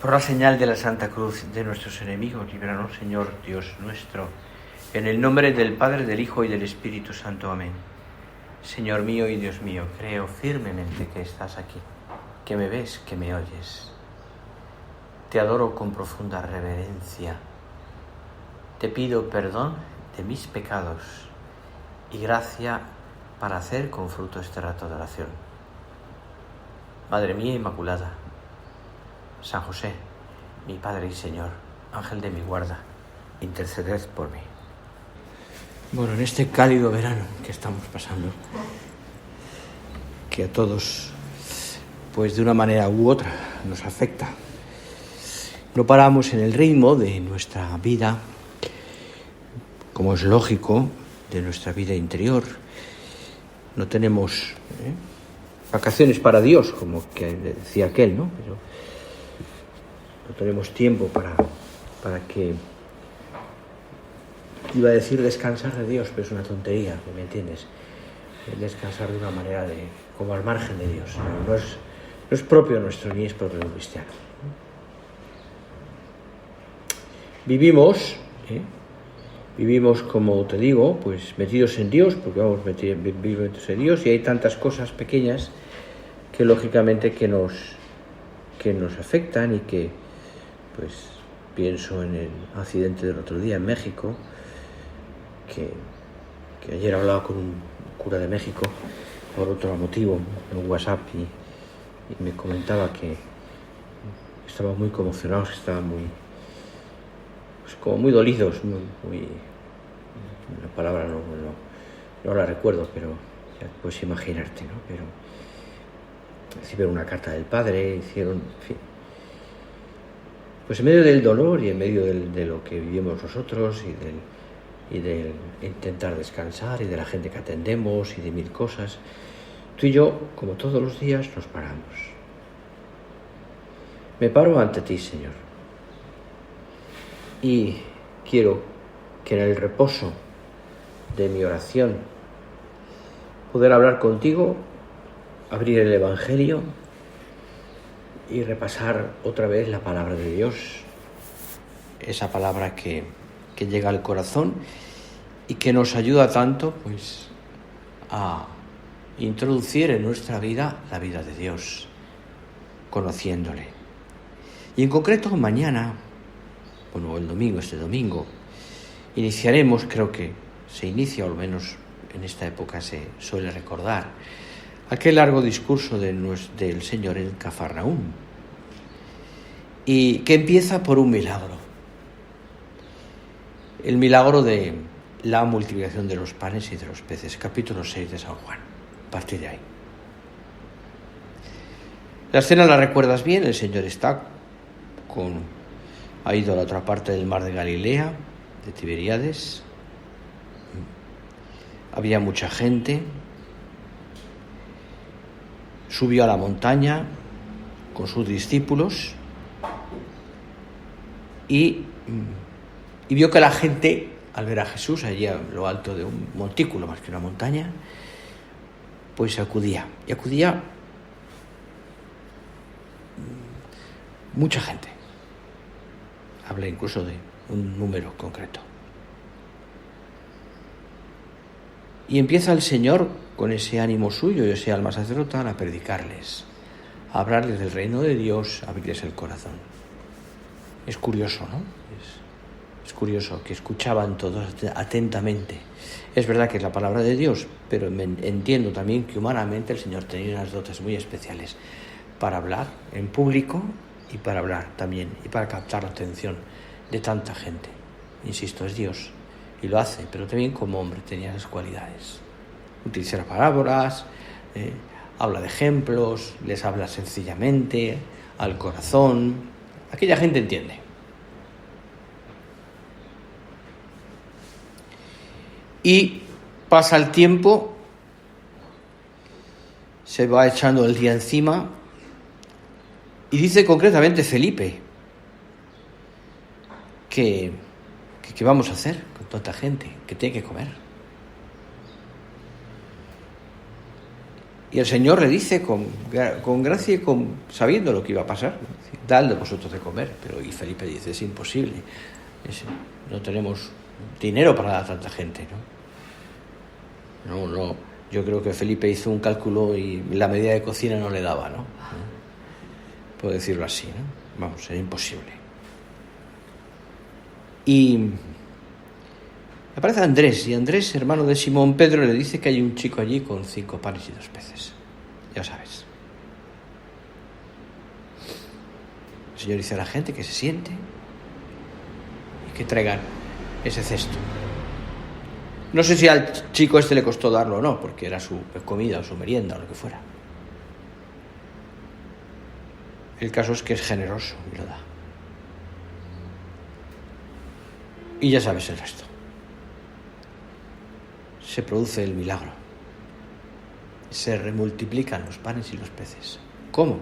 Por la señal de la Santa Cruz de nuestros enemigos, líbranos, Señor Dios nuestro, en el nombre del Padre, del Hijo y del Espíritu Santo. Amén. Señor mío y Dios mío, creo firmemente que estás aquí, que me ves, que me oyes. Te adoro con profunda reverencia. Te pido perdón de mis pecados y gracia para hacer con fruto este rato de oración. Madre mía Inmaculada, San José, mi Padre y Señor, Ángel de mi guarda, interceded por mí. Bueno, en este cálido verano que estamos pasando, que a todos, pues de una manera u otra, nos afecta, no paramos en el ritmo de nuestra vida, como es lógico, de nuestra vida interior. No tenemos vacaciones para Dios, como que decía aquel, ¿no? Pero no tenemos tiempo para que, iba a decir descansar de Dios, pero es una tontería, ¿me entiendes? Descansar de una manera como al margen de Dios. No es propio nuestro, ni es propio de un cristiano. Vivimos, como te digo, pues metidos en Dios, porque vamos metidos en Dios, y hay tantas cosas pequeñas que lógicamente que nos afectan, y que, pues, pienso en el accidente del otro día en México, que ayer hablaba con un cura de México por otro motivo en WhatsApp, y me comentaba que estaban muy conmocionados, que estaban muy, pues, como muy dolidos, muy la palabra no la recuerdo, pero ya puedes imaginarte, ¿no? Pero recibieron una carta del Padre, hicieron, en fin. Pues en medio del dolor y en medio de lo que vivimos nosotros, y del intentar descansar, y de la gente que atendemos, y de mil cosas, tú y yo, como todos los días, nos paramos. Me paro ante ti, Señor, y quiero que en el reposo de mi oración poder hablar contigo, abrir el Evangelio y repasar otra vez la palabra de Dios, esa palabra que llega al corazón y que nos ayuda tanto, pues, a introducir en nuestra vida la vida de Dios, conociéndole. Y en concreto mañana, bueno, el domingo, este domingo, iniciaremos, creo que se inicia, o al menos en esta época se suele recordar, aquel largo discurso del Señor en Cafarnaúm, y que empieza por un milagro. El milagro de la multiplicación de los panes y de los peces, capítulo 6 de San Juan, a partir de ahí. La escena la recuerdas bien, el Señor ha ido a la otra parte del mar de Galilea, de Tiberíades. Había mucha gente. Subió a la montaña con sus discípulos y vio que la gente, al ver a Jesús allí a lo alto de un montículo más que una montaña, pues acudía. Y acudía mucha gente. Habla incluso de un número concreto. Y empieza el Señor, con ese ánimo suyo y ese alma sacerdotal, a predicarles, a hablarles del reino de Dios, a abrirles el corazón. Es curioso, ¿no? Es curioso que escuchaban todos atentamente. Es verdad que es la palabra de Dios, pero entiendo también que humanamente el Señor tenía unas dotes muy especiales para hablar en público, y para hablar también, y para captar la atención de tanta gente. Insisto, es Dios, y lo hace, pero también como hombre tenía esas cualidades. Utiliza parábolas, habla de ejemplos, les habla sencillamente, al corazón. Aquella gente entiende. Y pasa el tiempo, se va echando el día encima, y dice concretamente Felipe, ¿qué vamos a hacer con tanta gente que tiene que comer? Y el Señor le dice con gracia y sabiendo lo que iba a pasar, dadle vosotros de comer. Pero y Felipe dice, es imposible, no tenemos dinero para dar a tanta gente, ¿no? No, yo creo que Felipe hizo un cálculo y la medida de cocina no le daba, ¿no? Puedo decirlo así, ¿no? Vamos, era imposible. Y aparece Andrés, y Andrés, hermano de Simón Pedro, le dice que hay un chico allí con 5 panes y 2 peces. Ya sabes. El Señor dice a la gente que se siente y que traigan ese cesto. No sé si al chico le costó darlo o no, porque era su comida o su merienda o lo que fuera. El caso es que es generoso y lo da. Y ya sabes el resto. Se produce el milagro. Se remultiplican los panes y los peces. ¿Cómo?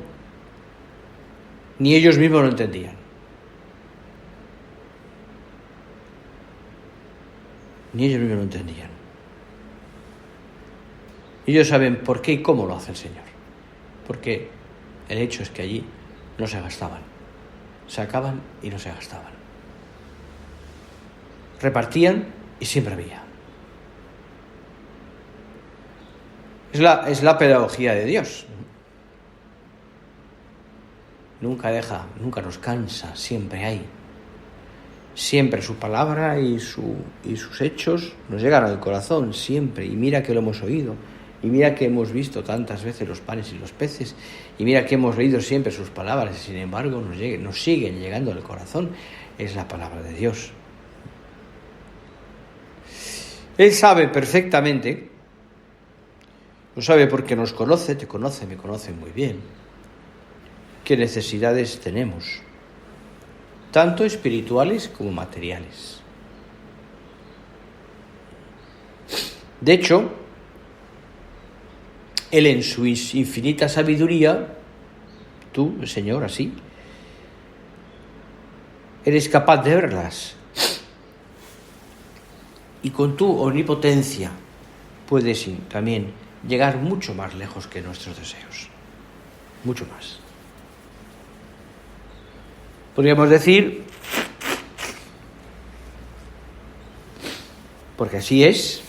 Ni ellos mismos lo entendían. Ni ellos mismos lo entendían. Ellos saben por qué y cómo lo hace el Señor. Porque el hecho es que allí no se gastaban. Sacaban y no se gastaban. Repartían y siempre había. Es la pedagogía de Dios. Nunca nos cansa, siempre hay. Siempre su palabra y sus hechos nos llegan al corazón, siempre. Y mira que lo hemos oído, y mira que hemos visto tantas veces los panes y los peces, y mira que hemos leído siempre sus palabras, y sin embargo nos siguen llegando al corazón. Es la palabra de Dios. Él sabe perfectamente, lo sabe porque nos conoce, te conoce, me conoce muy bien, qué necesidades tenemos, tanto espirituales como materiales. De hecho, Él en su infinita sabiduría, tú, el Señor, así, eres capaz de verlas. Y con tu omnipotencia puedes también llegar mucho más lejos que nuestros deseos. Mucho más. Podríamos decir, porque así es,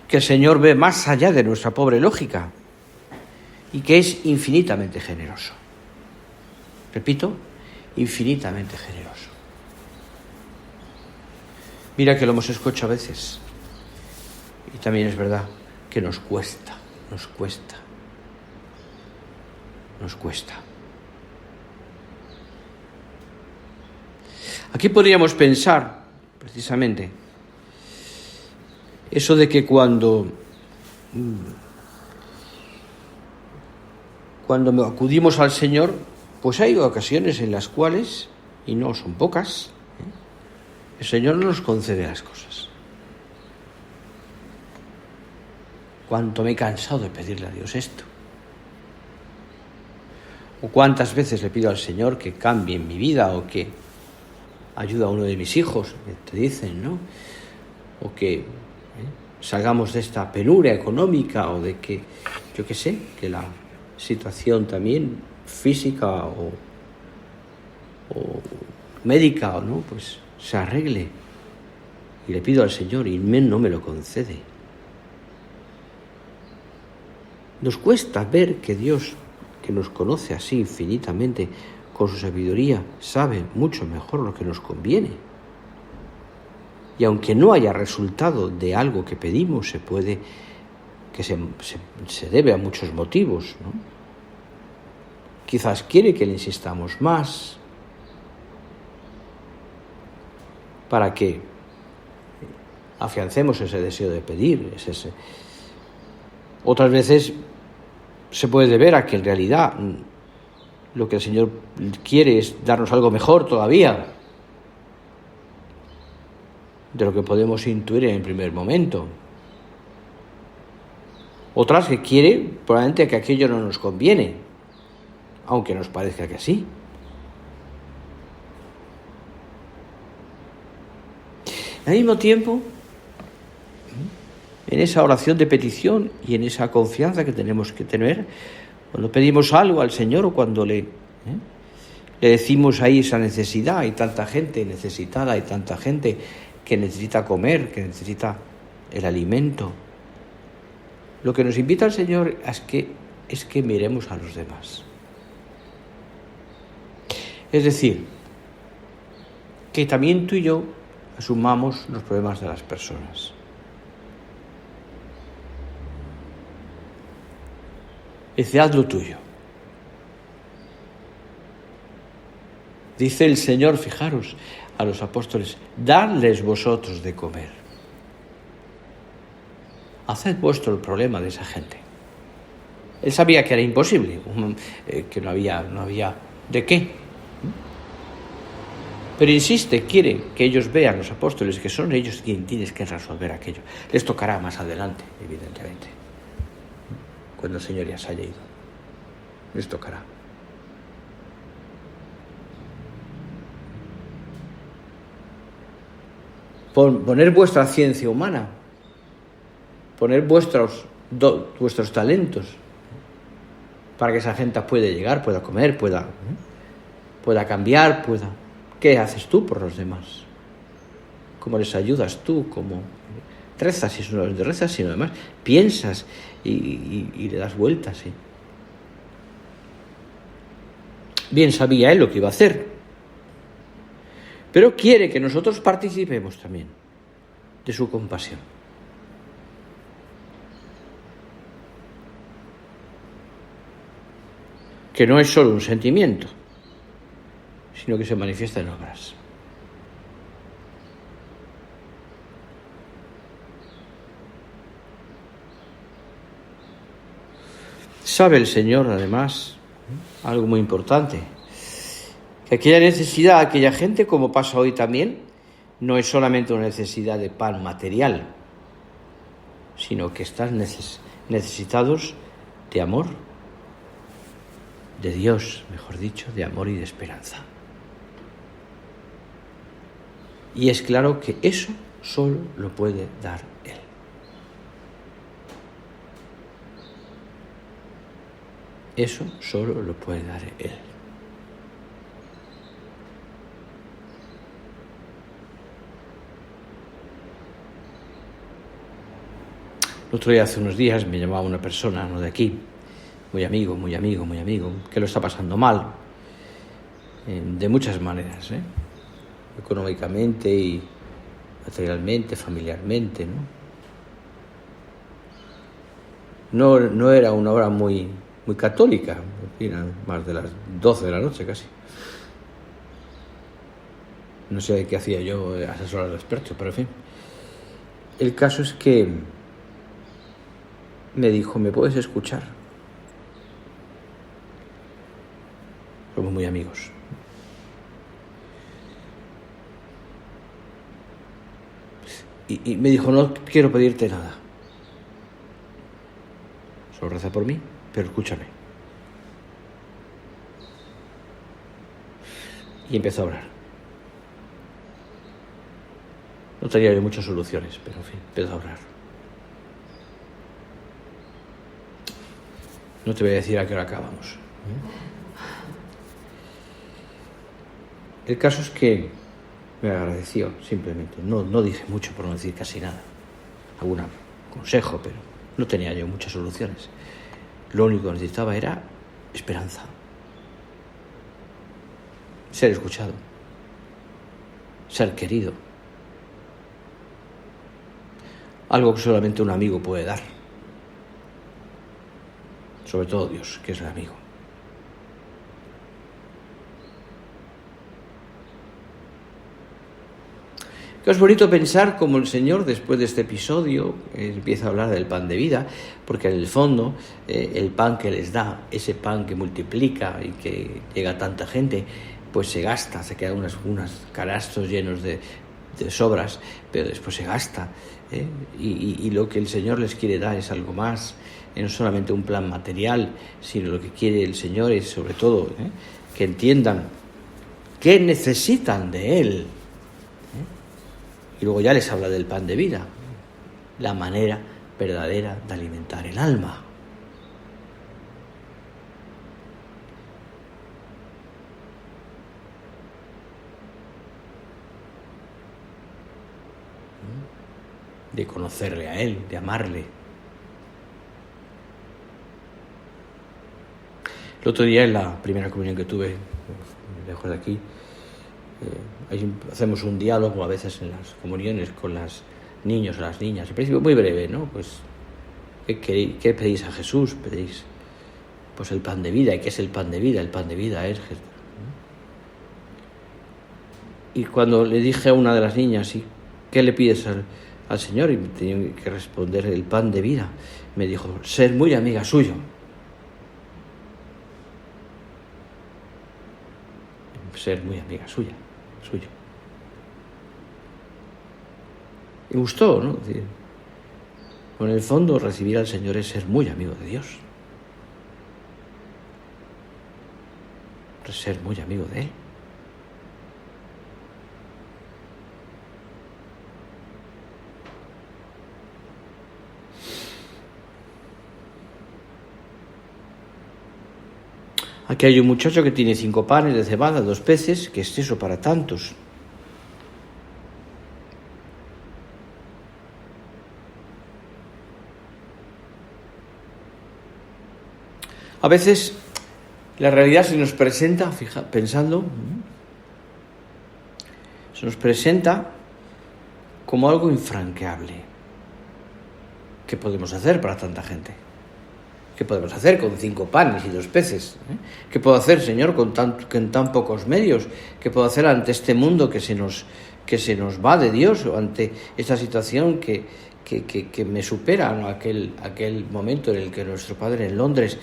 que el Señor ve más allá de nuestra pobre lógica y que es infinitamente generoso. Repito, infinitamente generoso. Mira que lo hemos escuchado a veces y también es verdad que nos cuesta. Aquí podríamos pensar, precisamente, eso de que cuando acudimos al Señor, pues hay ocasiones en las cuales, y no son pocas, el Señor no nos concede las cosas. ¿Cuánto me he cansado de pedirle a Dios esto? ¿O cuántas veces le pido al Señor que cambie en mi vida o que ayude a uno de mis hijos, te dicen, ¿no? O que salgamos de esta penuria económica o de que, yo qué sé, que la situación también física o médica, ¿no? Pues se arregle. Y le pido al Señor y no me lo concede. Nos cuesta ver que Dios, que nos conoce así infinitamente, con su sabiduría, sabe mucho mejor lo que nos conviene. Y aunque no haya resultado de algo que pedimos, se debe a muchos motivos, ¿no? Quizás quiere que le insistamos más para que afiancemos ese deseo de pedir. Otras veces se puede deber a que en realidad lo que el Señor quiere es darnos algo mejor todavía de lo que podemos intuir en el primer momento. Otras que quiere probablemente que aquello no nos conviene, aunque nos parezca que sí. Al mismo tiempo, en esa oración de petición y en esa confianza que tenemos que tener cuando pedimos algo al Señor o cuando le decimos ahí esa necesidad. Hay tanta gente necesitada, hay tanta gente que necesita comer, que necesita el alimento. Lo que nos invita el Señor es que miremos a los demás. Es decir, que también tú y yo asumamos los problemas de las personas. Dice, haz lo tuyo. Dice el Señor, fijaros, a los apóstoles, dadles vosotros de comer. Haced vuestro el problema de esa gente. Él sabía que era imposible, que no había de qué. Pero insiste, quiere que ellos vean, los apóstoles, que son ellos quienes tienen que resolver aquello. Les tocará más adelante, evidentemente, cuando el Señor ya se haya ido. Les tocará. Poner vuestra ciencia humana, poner vuestros talentos, para que esa gente pueda llegar, pueda comer, pueda cambiar, ¿Qué haces tú por los demás? ¿Cómo les ayudas tú? ¿Cómo rezas? Y no rezas, sino además piensas y le das vueltas, ¿sí? Bien sabía él lo que iba a hacer, pero quiere que nosotros participemos también de su compasión. Que no es solo un sentimiento, sino que se manifiesta en obras. Sabe el Señor, además, algo muy importante, que aquella necesidad, aquella gente, como pasa hoy también, no es solamente una necesidad de pan material, sino que están necesitados de amor, de Dios, mejor dicho, de amor y de esperanza. Y es claro que eso solo lo puede dar Él. Eso solo lo puede dar Él. El otro día, hace unos días, me llamaba una persona, no de aquí, muy amigo, que lo está pasando mal, de muchas maneras, económicamente y materialmente, familiarmente, No era una hora muy católica, eran más de las 12 de la noche casi. No sé qué hacía yo a esas horas despierto, pero en fin. El caso es que me dijo, ¿me puedes escuchar? Somos muy amigos. Y me dijo, no quiero pedirte nada. Solo reza por mí, pero escúchame. Y empezó a orar. No tenía yo muchas soluciones, pero en fin, empezó a orar. No te voy a decir a qué hora acabamos. El caso es que me agradeció, simplemente. No dije mucho, por no decir casi nada. Algún consejo, pero no tenía yo muchas soluciones. Lo único que necesitaba era esperanza. Ser escuchado. Ser querido. Algo que solamente un amigo puede dar. Sobre todo Dios, que es el amigo. Que es bonito pensar cómo el Señor, después de este episodio, empieza a hablar del pan de vida, porque en el fondo el pan que les da, ese pan que multiplica y que llega a tanta gente, pues se gasta, se quedan unos canastos llenos de sobras, pero después se gasta. Y lo que el Señor les quiere dar es algo más, no solamente un plan material, sino lo que quiere el Señor es, sobre todo, que entiendan qué necesitan de Él. Y luego ya les habla del pan de vida, la manera verdadera de alimentar el alma. De conocerle a Él, de amarle. El otro día, en la primera comunión que tuve, lejos de aquí, hacemos un diálogo a veces en las comuniones con los niños o las niñas. Al principio muy breve, ¿no? Pues, ¿qué pedís a Jesús? Pedís, pues, el pan de vida. ¿Y qué es el pan de vida? El pan de vida es Jesús. Y cuando le dije a una de las niñas, ¿y qué le pides al Señor? Y me tenía que responder el pan de vida. Me dijo, ser muy amiga suyo. Ser muy amiga suyo. Y me gustó, ¿no? Es decir, en el fondo, recibir al Señor es ser muy amigo de Dios. Ser muy amigo de Él. Aquí hay un muchacho que tiene 5 panes de cebada, 2 peces, ¿qué es eso para tantos? A veces la realidad se nos presenta, se nos presenta como algo infranqueable. ¿Qué podemos hacer para tanta gente? ¿Qué podemos hacer con 5 panes y 2 peces? ¿Qué puedo hacer, Señor, con tan pocos medios? ¿Qué puedo hacer ante este mundo que se nos va de Dios, o ante esta situación que me supera, ¿no? Aquel momento en el que nuestro Padre en Londres,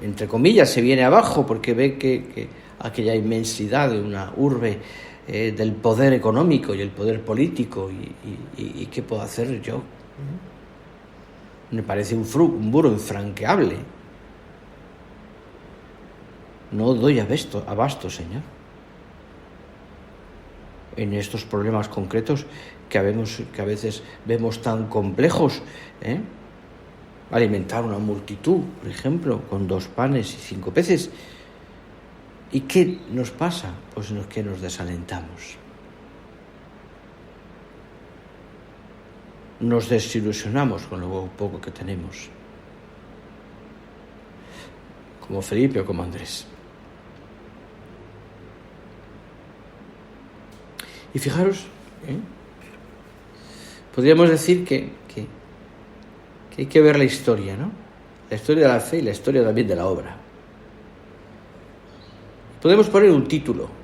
entre comillas, se viene abajo porque ve que aquella inmensidad de una urbe del poder económico y el poder político, y ¿qué puedo hacer yo? Me parece un muro infranqueable. No doy abasto, Señor, en estos problemas concretos que a veces vemos tan complejos. Alimentar una multitud, por ejemplo, con 2 panes y 5 peces. ¿Y qué nos pasa? Pues que nos desalentamos. Nos desilusionamos con lo poco que tenemos, como Felipe o como Andrés. Y fijaros, podríamos decir que hay que ver la historia, ¿no? La historia de la fe y la historia también de la obra. Podemos poner un título.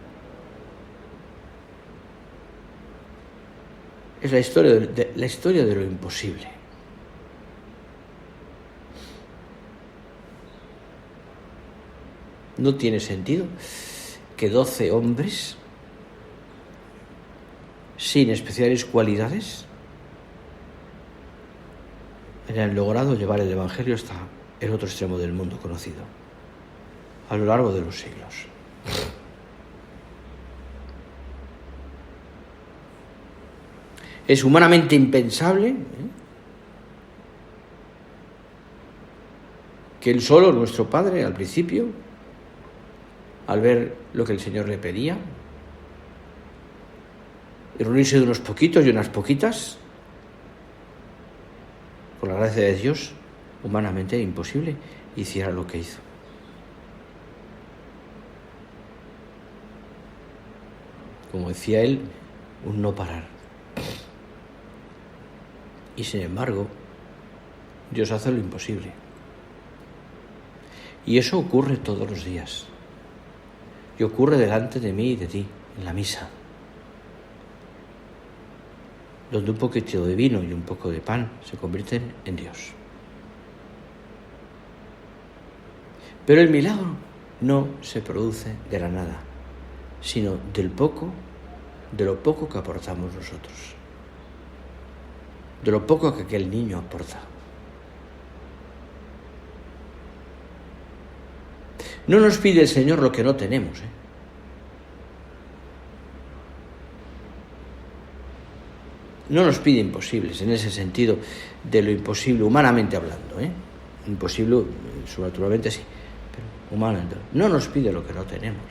Es la historia de lo imposible. No tiene sentido que 12 hombres sin especiales cualidades hayan logrado llevar el Evangelio hasta el otro extremo del mundo conocido a lo largo de los siglos. Es humanamente impensable que él solo, nuestro Padre, al principio, al ver lo que el Señor le pedía, y reunirse de unos poquitos y unas poquitas, por la gracia de Dios, humanamente imposible, hiciera lo que hizo. Como decía él, un no parar. Y sin embargo, Dios hace lo imposible. Y eso ocurre todos los días. Y ocurre delante de mí y de ti, en la misa, donde un poquito de vino y un poco de pan se convierten en Dios. Pero el milagro no se produce de la nada, sino de lo poco que aportamos nosotros, de lo poco que aquel niño aporta. No nos pide el Señor lo que no tenemos, no nos pide imposibles, en ese sentido de lo imposible, humanamente hablando, imposible, sobrenaturalmente sí, pero humanamente no nos pide lo que no tenemos.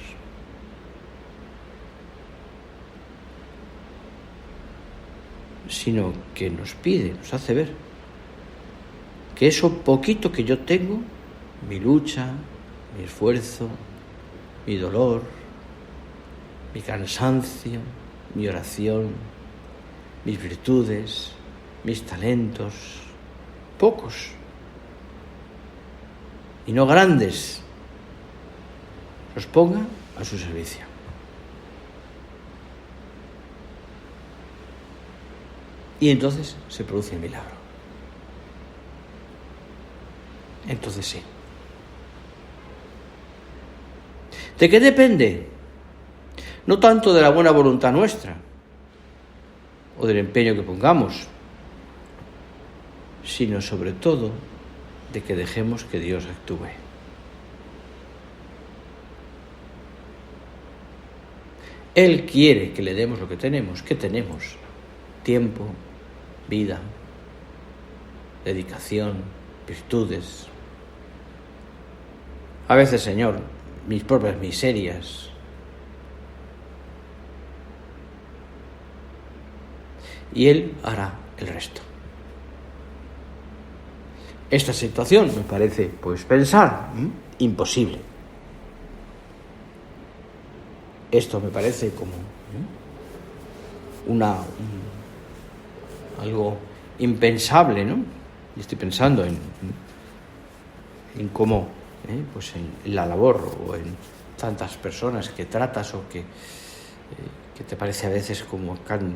Sino que nos pide, nos hace ver que eso poquito que yo tengo, mi lucha, mi esfuerzo, mi dolor, mi cansancio, mi oración, mis virtudes, mis talentos, pocos y no grandes, los ponga a su servicio. Y entonces se produce el milagro. Entonces sí. ¿De qué depende? No tanto de la buena voluntad nuestra o del empeño que pongamos, sino sobre todo de que dejemos que Dios actúe. Él quiere que le demos lo que tenemos. ¿Qué tenemos? Tiempo, vida, dedicación, virtudes. A veces, Señor, mis propias miserias. Y Él hará el resto. Esta situación me parece, pues, pensar, imposible. Esto me parece como algo impensable, ¿no? Y estoy pensando en cómo, pues en la labor o en tantas personas que tratas o que te parece a veces como tan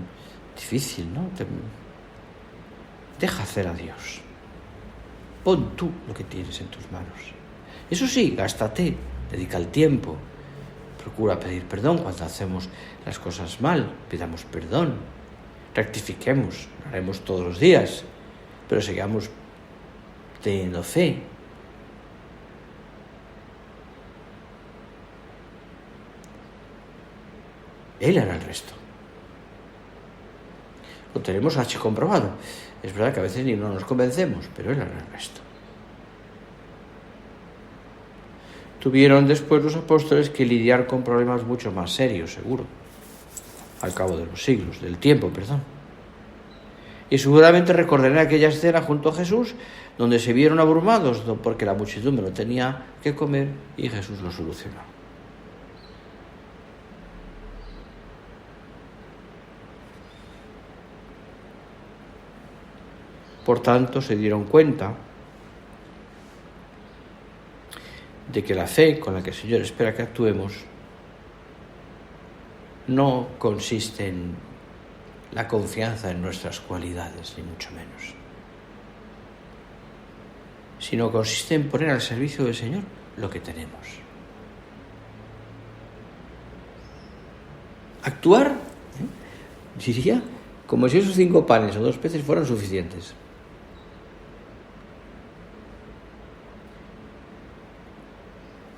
difícil, ¿no? Deja hacer a Dios. Pon tú lo que tienes en tus manos. Eso sí, gástate, dedica el tiempo, procura pedir perdón cuando hacemos las cosas mal, pidamos perdón, rectifiquemos, lo haremos todos los días, pero sigamos teniendo fe. Él hará el resto. Lo tenemos H comprobado. Es verdad que a veces ni no nos convencemos, pero Él hará el resto. Tuvieron después los apóstoles que lidiar con problemas mucho más serios, seguro, al cabo de los siglos, del tiempo, perdón. Y seguramente recordaré aquella escena junto a Jesús, donde se vieron abrumados porque la muchedumbre no tenía que comer y Jesús lo solucionó. Por tanto, se dieron cuenta de que la fe con la que el Señor espera que actuemos no consiste en la confianza en nuestras cualidades, ni mucho menos, sino consiste en poner al servicio del Señor lo que tenemos. Actuar, diría, como si esos 5 panes o 2 peces fueran suficientes.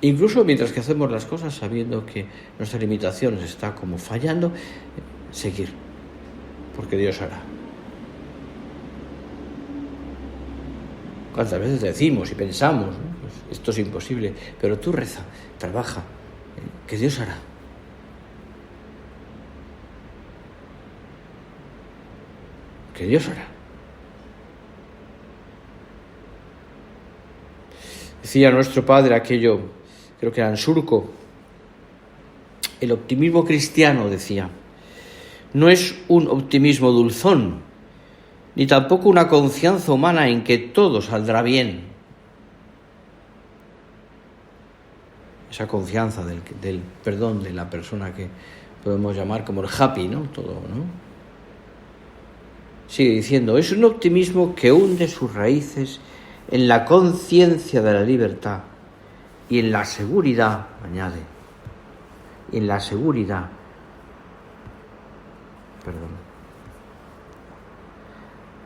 Incluso mientras que hacemos las cosas sabiendo que nuestra limitación está como fallando, seguir, porque Dios hará. ¿Cuántas veces decimos y pensamos, ¿no? Pues esto es imposible, pero tú reza, trabaja, que Dios hará. Que Dios hará. Decía nuestro padre aquello, creo que era en Surco, el optimismo cristiano, decía, no es un optimismo dulzón, ni tampoco una confianza humana en que todo saldrá bien. Esa confianza del perdón de la persona que podemos llamar como el happy, ¿no? Todo, ¿no? Sigue diciendo, es un optimismo que hunde sus raíces en la conciencia de la libertad y en la seguridad, añade, en la seguridad,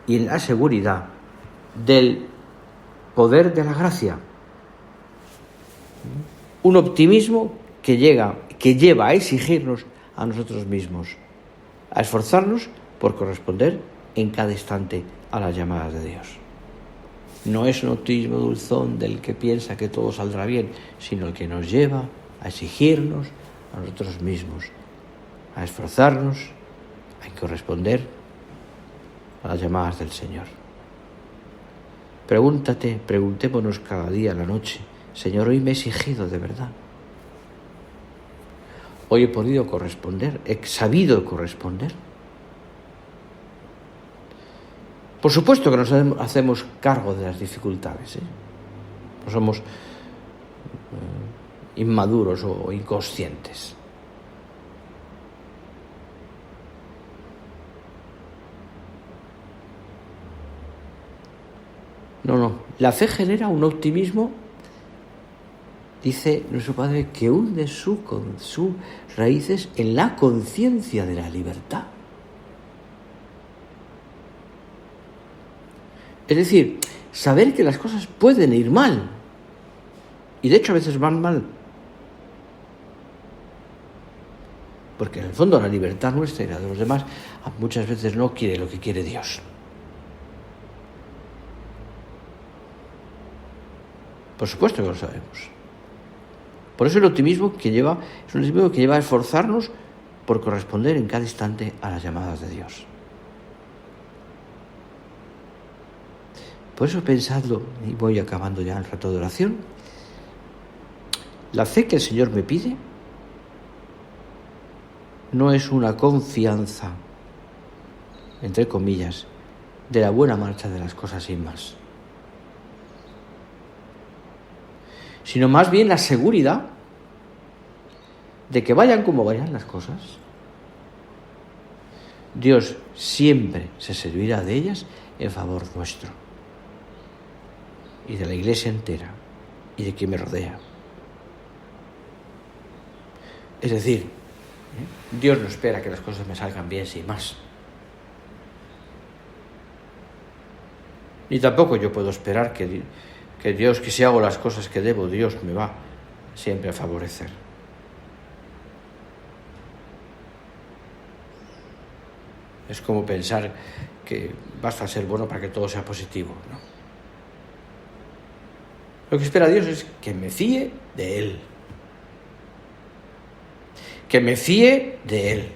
y en la seguridad del poder de la gracia. Un optimismo que lleva a exigirnos a nosotros mismos, a esforzarnos por corresponder en cada instante a las llamadas de Dios. No es un optimismo dulzón del que piensa que todo saldrá bien, sino el que nos lleva a exigirnos a nosotros mismos, a esforzarnos, a corresponder a las llamadas del Señor. Preguntémonos cada día a la noche: Señor, hoy me he exigido de verdad. Hoy he podido corresponder, he sabido corresponder. Por supuesto que nos hacemos cargo de las dificultades, no somos inmaduros o inconscientes. No. La fe genera un optimismo, dice nuestro Padre, que hunde sus raíces en la conciencia de la libertad. Es decir, saber que las cosas pueden ir mal. Y de hecho a veces van mal. Porque en el fondo la libertad nuestra y la de los demás muchas veces no quiere lo que quiere Dios. Por supuesto que lo sabemos. Por eso el optimismo es un optimismo que lleva a esforzarnos por corresponder en cada instante a las llamadas de Dios. Por eso pensadlo, y voy acabando ya el rato de oración. La fe que el Señor me pide no es una confianza, entre comillas, de la buena marcha de las cosas sin más, sino más bien la seguridad de que vayan como vayan las cosas, Dios siempre se servirá de ellas en favor nuestro y de la Iglesia entera y de quien me rodea. Es decir, Dios no espera que las cosas me salgan bien sin más. Ni tampoco yo puedo esperar que Dios, que si hago las cosas que debo, Dios me va siempre a favorecer. Es como pensar que basta ser bueno para que todo sea positivo, ¿no? Lo que espera Dios es que me fíe de Él. Que me fíe de Él.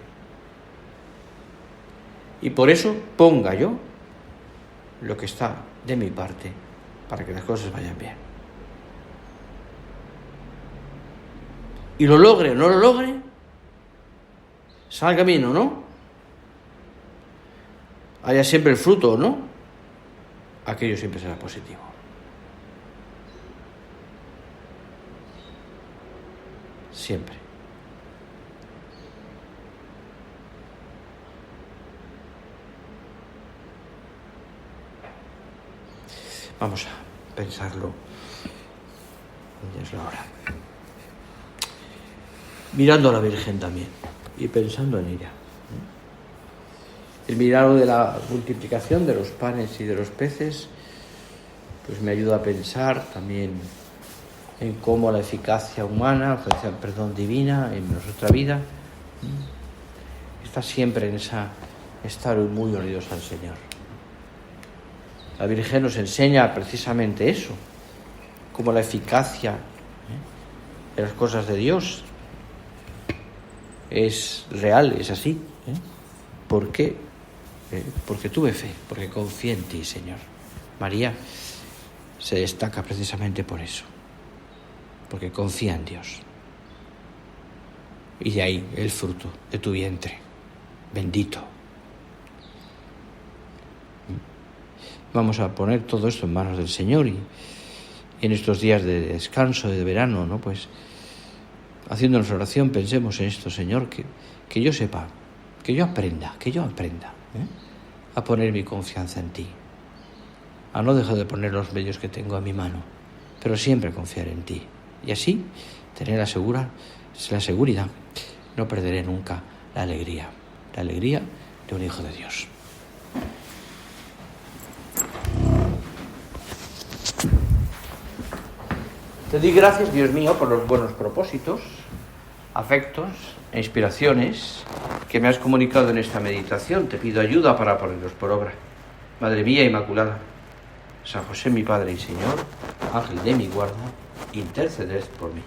Y por eso ponga yo lo que está de mi parte para que las cosas vayan bien. Y lo logre o no lo logre, salga bien o no, haya siempre el fruto o no, aquello siempre será positivo. Siempre. Vamos a pensarlo. Ya es la hora. Mirando a la Virgen también y pensando en ella. El milagro de la multiplicación de los panes y de los peces, pues me ayuda a pensar también en cómo la eficacia humana, divina en nuestra vida, está siempre en estar muy unidos al Señor. La Virgen nos enseña precisamente eso, como la eficacia de las cosas de Dios es real, es así. ¿Por qué? Porque tuve fe, porque confié en ti, Señor. María se destaca precisamente por eso, porque confía en Dios. Y de ahí el fruto de tu vientre, bendito. Vamos a poner todo esto en manos del Señor y en estos días de descanso, de verano, ¿no? Pues haciéndonos oración, pensemos en esto, Señor, que yo sepa, que yo aprenda, a poner mi confianza en ti, a no dejar de poner los medios que tengo a mi mano, pero siempre confiar en ti. Y así tener la seguridad, no perderé nunca la alegría de un hijo de Dios. Te doy gracias, Dios mío, por los buenos propósitos afectos e inspiraciones que me has comunicado en esta meditación. Te pido ayuda para ponerlos por obra. Madre mía Inmaculada, San José mi Padre y Señor, Ángel de mi guarda, interceded por mí.